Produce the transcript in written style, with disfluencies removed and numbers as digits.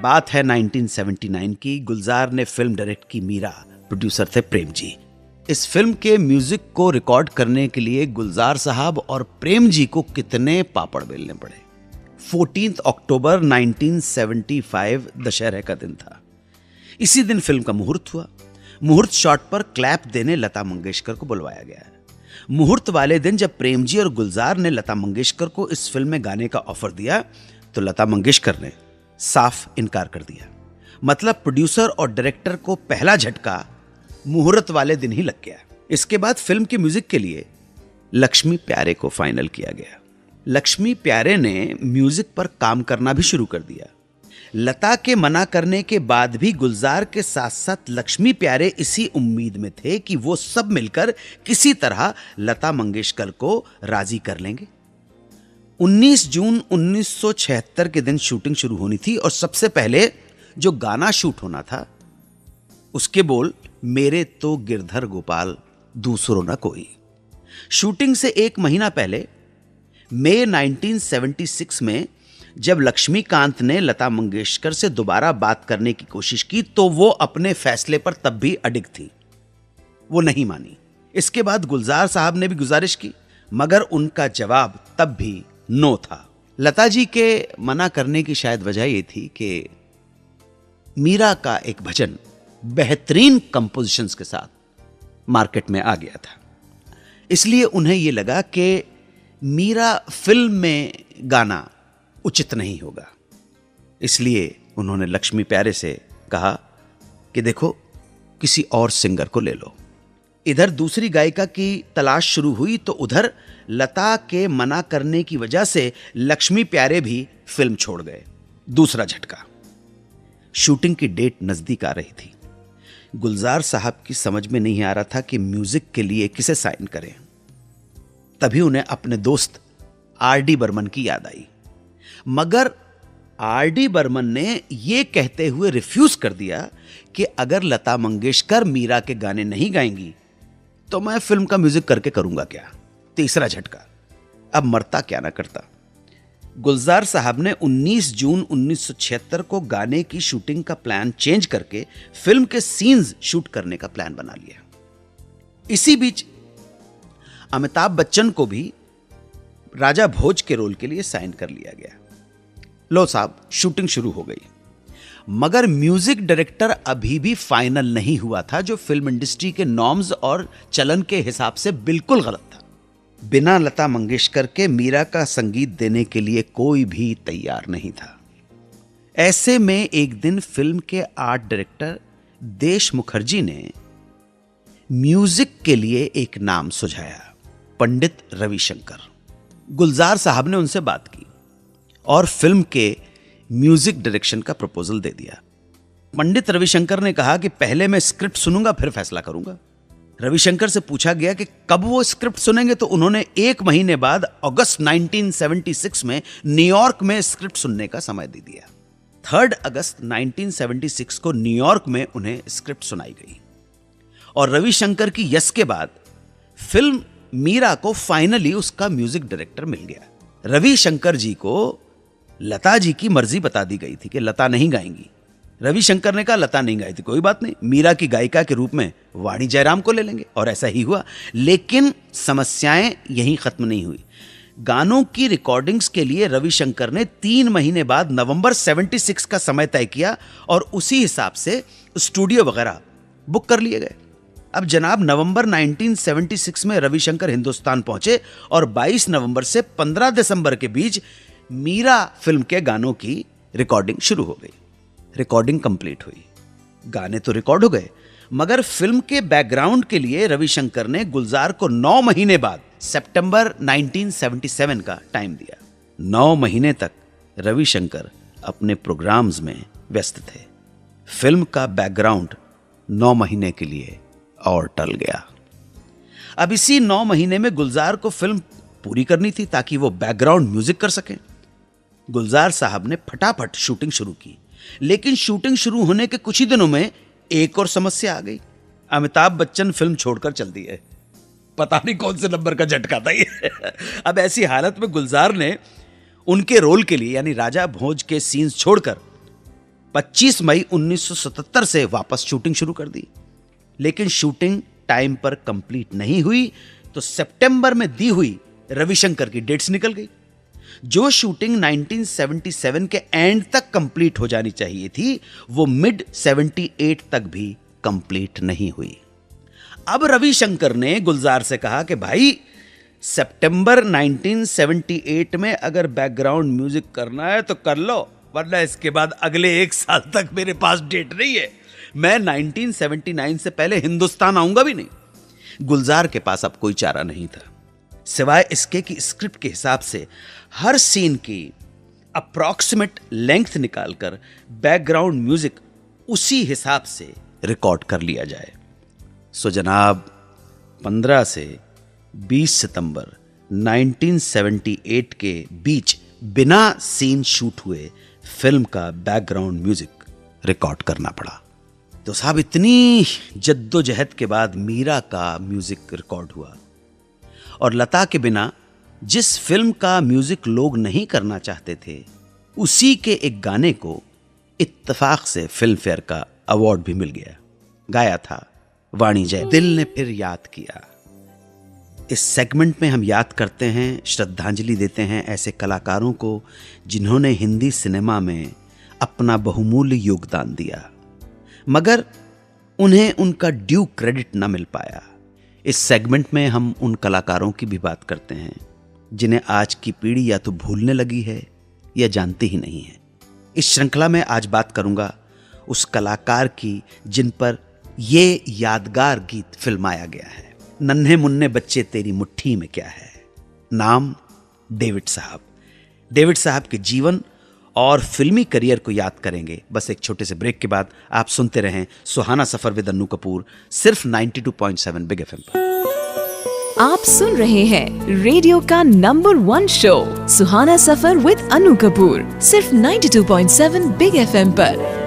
बात है 1979 की। गुलजार ने फिल्म डायरेक्ट की मीरा, प्रोड्यूसर थे प्रेम जी। इस फिल्म के म्यूजिक को रिकॉर्ड करने के लिए गुलजार साहब और प्रेम जी को कितने पापड़ बेलने पड़े। 14 अक्टूबर 1975 दशहरे का दिन था। इसी दिन फिल्म का मुहूर्त हुआ। मुहूर्त शॉट पर क्लैप देने लता मंगेशकर को बुलवाया गया। मुहूर्त वाले दिन जब प्रेम जी और गुलजार ने लता मंगेशकर को इस फिल्म में गाने का ऑफर दिया तो लता मंगेशकर ने साफ इनकार कर दिया। मतलब प्रोड्यूसर और डायरेक्टर को पहला झटका मुहूर्त वाले दिन ही लग गया। इसके बाद फिल्म के म्यूजिक के लिए लक्ष्मी प्यारे को फाइनल किया गया। लक्ष्मी प्यारे ने म्यूजिक पर काम करना भी शुरू कर दिया। लता के मना करने के बाद भी गुलजार के साथ साथ लक्ष्मी प्यारे इसी उम्मीद में थे कि वो सब मिलकर किसी तरह लता मंगेशकर को राजी कर लेंगे। 19 जून 1976 के दिन शूटिंग शुरू होनी थी और सबसे पहले जो गाना शूट होना था उसके बोल मेरे तो गिरधर गोपाल दूसरो न कोई। शूटिंग से एक महीना पहले मई 1976 में जब लक्ष्मीकांत ने लता मंगेशकर से दोबारा बात करने की कोशिश की तो वो अपने फैसले पर तब भी अडिग थी, वो नहीं मानी। इसके बाद गुलजार साहब ने भी गुजारिश की मगर उनका जवाब तब भी नो था। लता जी के मना करने की शायद वजह यह थी कि मीरा का एक भजन बेहतरीन कंपोजिशंस के साथ मार्केट में आ गया था, इसलिए उन्हें यह लगा कि मीरा फिल्म में गाना उचित नहीं होगा। इसलिए उन्होंने लक्ष्मी प्यारे से कहा कि देखो किसी और सिंगर को ले लो। इधर दूसरी गायिका की तलाश शुरू हुई तो उधर लता के मना करने की वजह से लक्ष्मी प्यारे भी फिल्म छोड़ गए। दूसरा झटका। शूटिंग की डेट नजदीक आ रही थी। गुलजार साहब की समझ में नहीं आ रहा था कि म्यूजिक के लिए किसे साइन करें। तभी उन्हें अपने दोस्त आर.डी. बर्मन की याद आई, मगर आर.डी. बर्मन ने यह कहते हुए रिफ्यूज कर दिया कि अगर लता मंगेशकर मीरा के गाने नहीं गाएंगी तो मैं फिल्म का म्यूजिक करके करूंगा क्या। तीसरा झटका। अब मरता क्या ना करता। गुलजार साहब ने 19 जून 1976 को गाने की शूटिंग का प्लान चेंज करके फिल्म के सीन्स शूट करने का प्लान बना लिया। इसी बीच अमिताभ बच्चन को भी राजा भोज के रोल के लिए साइन कर लिया गया। लो साहब, शूटिंग शुरू हो गई, मगर म्यूजिक डायरेक्टर अभी भी फाइनल नहीं हुआ था, जो फिल्म इंडस्ट्री के नॉर्म्स और चलन के हिसाब से बिल्कुल गलत था। बिना लता मंगेशकर के मीरा का संगीत देने के लिए कोई भी तैयार नहीं था। ऐसे में एक दिन फिल्म के आर्ट डायरेक्टर देश मुखर्जी ने म्यूजिक के लिए एक नाम सुझाया, पंडित रविशंकर। गुलजार साहब ने उनसे बात की और फिल्म के म्यूजिक डायरेक्शन का प्रपोजल दे दिया। पंडित रविशंकर ने कहा कि पहले मैं स्क्रिप्ट सुनूंगा फिर फैसला करूंगा। रविशंकर से पूछा गया कि कब वो स्क्रिप्ट सुनेंगे तो उन्होंने एक महीने बाद अगस्त 1976 में न्यूयॉर्क में स्क्रिप्ट सुनने का समय दे दिया। 3 अगस्त 1976 को न्यूयॉर्क में उन्हें स्क्रिप्ट सुनाई गई और रविशंकर की यस के बाद फिल्म मीरा को फाइनली उसका म्यूजिक डायरेक्टर मिल गया। रविशंकर जी को लता जी की मर्जी बता दी गई थी कि लता नहीं गाएंगी। रविशंकर ने कहा लता नहीं गाई थी, कोई बात नहीं, मीरा की गायिका के रूप में वाणी जयराम को ले लेंगे, और ऐसा ही हुआ। लेकिन समस्याएं यहीं खत्म नहीं हुई। गानों की रिकॉर्डिंग्स के लिए रविशंकर ने 3 महीने बाद नवंबर 76 का समय तय किया और उसी हिसाब से स्टूडियो वगैरह बुक कर लिए गए। अब जनाब, नवंबर 1976 में रविशंकर हिंदुस्तान पहुंचे और 22 नवंबर से 15 दिसंबर के बीच मीरा फिल्म के गानों की रिकॉर्डिंग शुरू हो गई। रिकॉर्डिंग कंप्लीट हुई, गाने तो रिकॉर्ड हो गए, मगर फिल्म के बैकग्राउंड के लिए रविशंकर ने गुलजार को 9 महीने बाद सितंबर 1977 का टाइम दिया। 9 महीने तक रविशंकर अपने प्रोग्राम्स में व्यस्त थे। फिल्म का बैकग्राउंड 9 महीने के लिए और टल गया। अब इसी 9 महीने में गुलजार को फिल्म पूरी करनी थी ताकि वो बैकग्राउंड म्यूजिक कर सकें। गुलजार साहब ने फटाफट शूटिंग शुरू की, लेकिन शूटिंग शुरू होने के कुछ ही दिनों में एक और समस्या आ गई। अमिताभ बच्चन फिल्म छोड़कर चल दिए। पता नहीं कौन से नंबर का झटका था ये। अब ऐसी हालत में गुलजार ने उनके रोल के लिए यानी राजा भोज के सीन्स छोड़कर 25 मई 1977 से वापस शूटिंग शुरू कर दी, लेकिन शूटिंग टाइम पर कंप्लीट नहीं हुई तो सितंबर में दी हुई रविशंकर की डेट्स निकल गई। जो शूटिंग 1977 के एंड तक कंप्लीट हो जानी चाहिए थी वो मिड 78 तक भी कंप्लीट नहीं हुई। अब रविशंकर ने गुलजार से कहा कि भाई सितंबर 1978 में अगर बैकग्राउंड म्यूजिक करना है तो कर लो, वरना इसके बाद अगले 1 साल तक मेरे पास डेट नहीं है। मैं 1979 से पहले हिंदुस्तान आऊंगा भी नहीं। गुलजार के पास अब कोई चारा नहीं था सिवाय इसके कि स्क्रिप्ट के हिसाब से हर सीन की अप्रॉक्सीमेट लेंथ निकालकर बैकग्राउंड म्यूजिक उसी हिसाब से रिकॉर्ड कर लिया जाए। सो जनाब 15 से 20 सितंबर 1978 के बीच बिना सीन शूट हुए फिल्म का बैकग्राउंड म्यूजिक रिकॉर्ड करना पड़ा। तो साहब इतनी जद्दोजहद के बाद मीरा का म्यूजिक रिकॉर्ड हुआ और लता के बिना जिस फिल्म का म्यूजिक लोग नहीं करना चाहते थे उसी के एक गाने को इत्तेफाक से फिल्म फेयर का अवार्ड भी मिल गया। गाया था वाणी जय। दिल ने फिर याद किया। इस सेगमेंट में हम याद करते हैं, श्रद्धांजलि देते हैं ऐसे कलाकारों को जिन्होंने हिंदी सिनेमा में अपना बहुमूल्य योगदान दिया मगर उन्हें उनका ड्यू क्रेडिट न मिल पाया। इस सेगमेंट में हम उन कलाकारों की भी बात करते हैं जिन्हें आज की पीढ़ी या तो भूलने लगी है या जानती ही नहीं है। इस श्रृंखला में आज बात करूंगा उस कलाकार की जिन पर ये यादगार गीत फिल्माया गया है। नन्हे मुन्ने बच्चे तेरी मुट्ठी में क्या है। नाम डेविड साहब। डेविड साहब के जीवन और फिल्मी करियर को याद करेंगे बस एक छोटे से ब्रेक के बाद। आप सुनते रहें सुहाना सफर विद अन्नू कपूर, सिर्फ 92.7 बिग एफएम पर। आप सुन रहे हैं रेडियो का number 1 show Suhana suffer with Annu Kapoor, सिर्फ 92.7 बिग एफएम पर।